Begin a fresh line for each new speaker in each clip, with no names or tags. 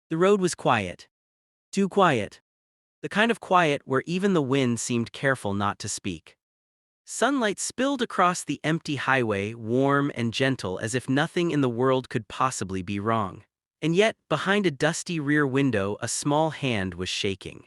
The road was quiet. Too quiet. The kind of quiet where even the wind seemed careful not to speak. Sunlight spilled across the empty highway, warm and gentle as if nothing in the world could possibly be wrong. And yet, behind a dusty rear window, a small hand was shaking.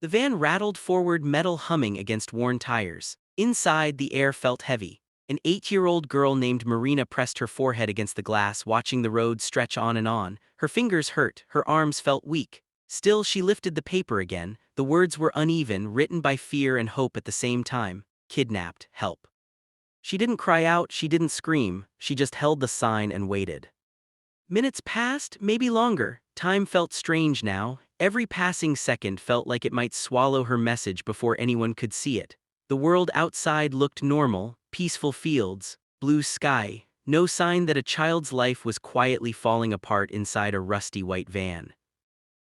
The van rattled forward, metal humming against worn tires. Inside, the air felt heavy. An 8-year-old girl named Marina pressed her forehead against the glass, watching the road stretch on and on. Her fingers hurt, her arms felt weak. Still, she lifted the paper again. The words were uneven, written by fear and hope at the same time. Kidnapped, help. She didn't cry out, she didn't scream, she just held the sign and waited. Minutes passed, maybe longer. Time felt strange now. Every passing second felt like it might swallow her message before anyone could see it. The world outside looked normal, peaceful fields, blue sky, no sign that a child's life was quietly falling apart inside a rusty white van.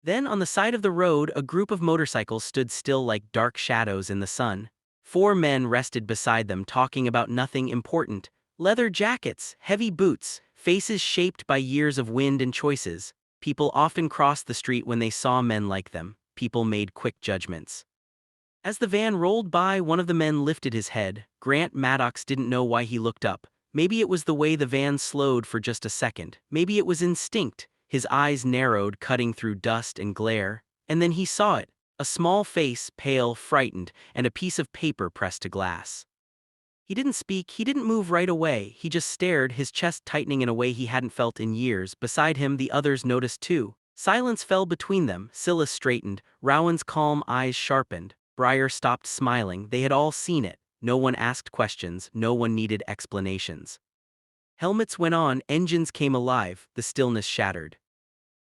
Then, on the side of the road, a group of motorcycles stood still like dark shadows in the sun. 4 men rested beside them, talking about nothing important. Leather jackets, heavy boots, faces shaped by years of wind and choices. People often crossed the street when they saw men like them. People made quick judgments. As the van rolled by, one of the men lifted his head. Grant Maddox didn't know why he looked up. Maybe it was the way the van slowed for just a second. Maybe it was instinct. His eyes narrowed, cutting through dust and glare. And then he saw it. A small face, pale, frightened, and a piece of paper pressed to glass. He didn't speak, he didn't move right away, he just stared, his chest tightening in a way he hadn't felt in years. Beside him, the others noticed too. Silence fell between them. Silas straightened, Rowan's calm eyes sharpened. Breyer stopped smiling. They had all seen it. No one asked questions, no one needed explanations. Helmets went on, engines came alive, the stillness shattered.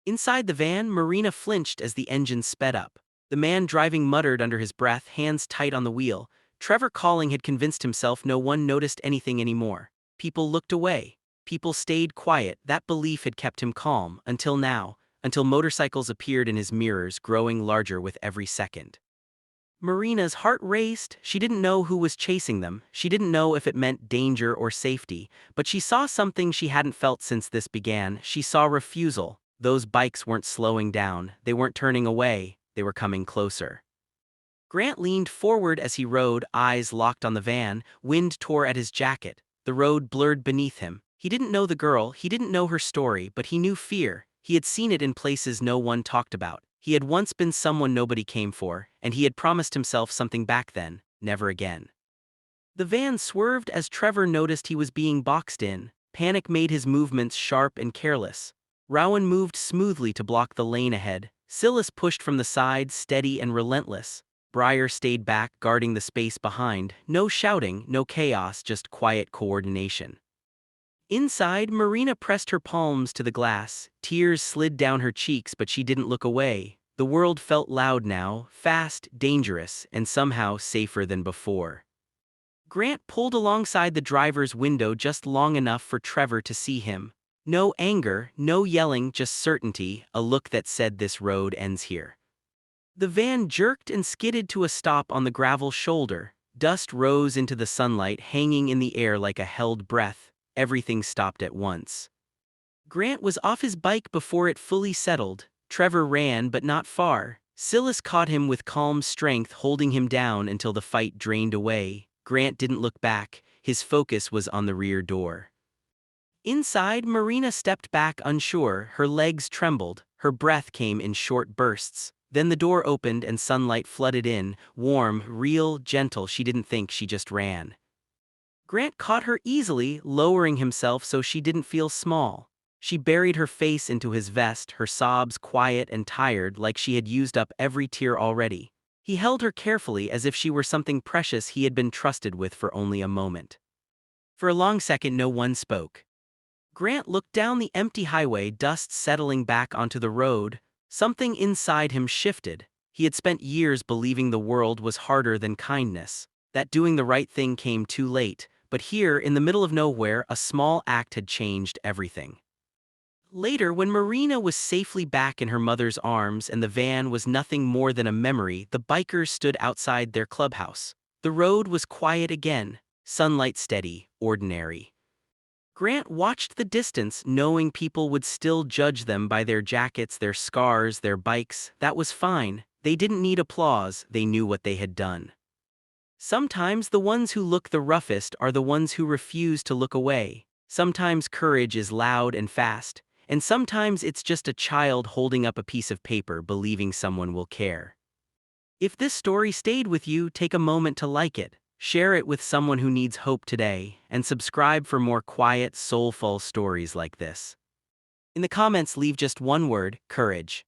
Inside the van, Marina flinched as the engine sped up. The man driving muttered under his breath, hands tight on the wheel. Trevor Calling had convinced himself no one noticed anything anymore. People looked away. People stayed quiet. That belief had kept him calm, until now, until motorcycles appeared in his mirrors, growing larger with every second. Marina's heart raced. She didn't know who was chasing them. She didn't know if it meant danger or safety. But she saw something she hadn't felt since this began. She saw refusal. Those bikes weren't slowing down. They weren't turning away. They were coming closer. Grant leaned forward as he rode, eyes locked on the van. Wind tore at his jacket. The road blurred beneath him. He didn't know the girl, he didn't know her story, but he knew fear. He had seen it in places no one talked about. He had once been someone nobody came for, and he had promised himself something back then, never again. The van swerved as Trevor noticed he was being boxed in. Panic made his movements sharp and careless. Rowan moved smoothly to block the lane ahead. Silas pushed from the side, steady and relentless. Breyer stayed back, guarding the space behind. No shouting, no chaos, just quiet coordination. Inside, Marina pressed her palms to the glass. Tears slid down her cheeks, but she didn't look away. The world felt loud now, fast, dangerous, and somehow safer than before. Grant pulled alongside the driver's window just long enough for Trevor to see him. No anger, no yelling, just certainty, a look that said this road ends here. The van jerked and skidded to a stop on the gravel shoulder. Dust rose into the sunlight, hanging in the air like a held breath. Everything stopped at once. Grant was off his bike before it fully settled. Trevor ran, but not far. Silas caught him with calm strength, holding him down until the fight drained away. Grant didn't look back. His focus was on the rear door. Inside, Marina stepped back unsure. Her legs trembled. Her breath came in short bursts. Then the door opened and sunlight flooded in, warm, real, gentle. She didn't think, she just ran. Grant caught her easily, lowering himself so she didn't feel small. She buried her face into his vest, her sobs quiet and tired, like she had used up every tear already. He held her carefully as if she were something precious he had been trusted with for only a moment. For a long second, no one spoke. Grant looked down the empty highway, dust settling back onto the road. Something inside him shifted. He had spent years believing the world was harder than kindness, that doing the right thing came too late, but here, in the middle of nowhere, a small act had changed everything. Later, when Marina was safely back in her mother's arms and the van was nothing more than a memory, the bikers stood outside their clubhouse. The road was quiet again, sunlight steady, ordinary. Grant watched the distance, knowing people would still judge them by their jackets, their scars, their bikes. That was fine. They didn't need applause, they knew what they had done. Sometimes the ones who look the roughest are the ones who refuse to look away. Sometimes courage is loud and fast, and sometimes it's just a child holding up a piece of paper believing someone will care. If this story stayed with you, take a moment to like it, share it with someone who needs hope today, and subscribe for more quiet, soulful stories like this. In the comments, leave just one word: courage.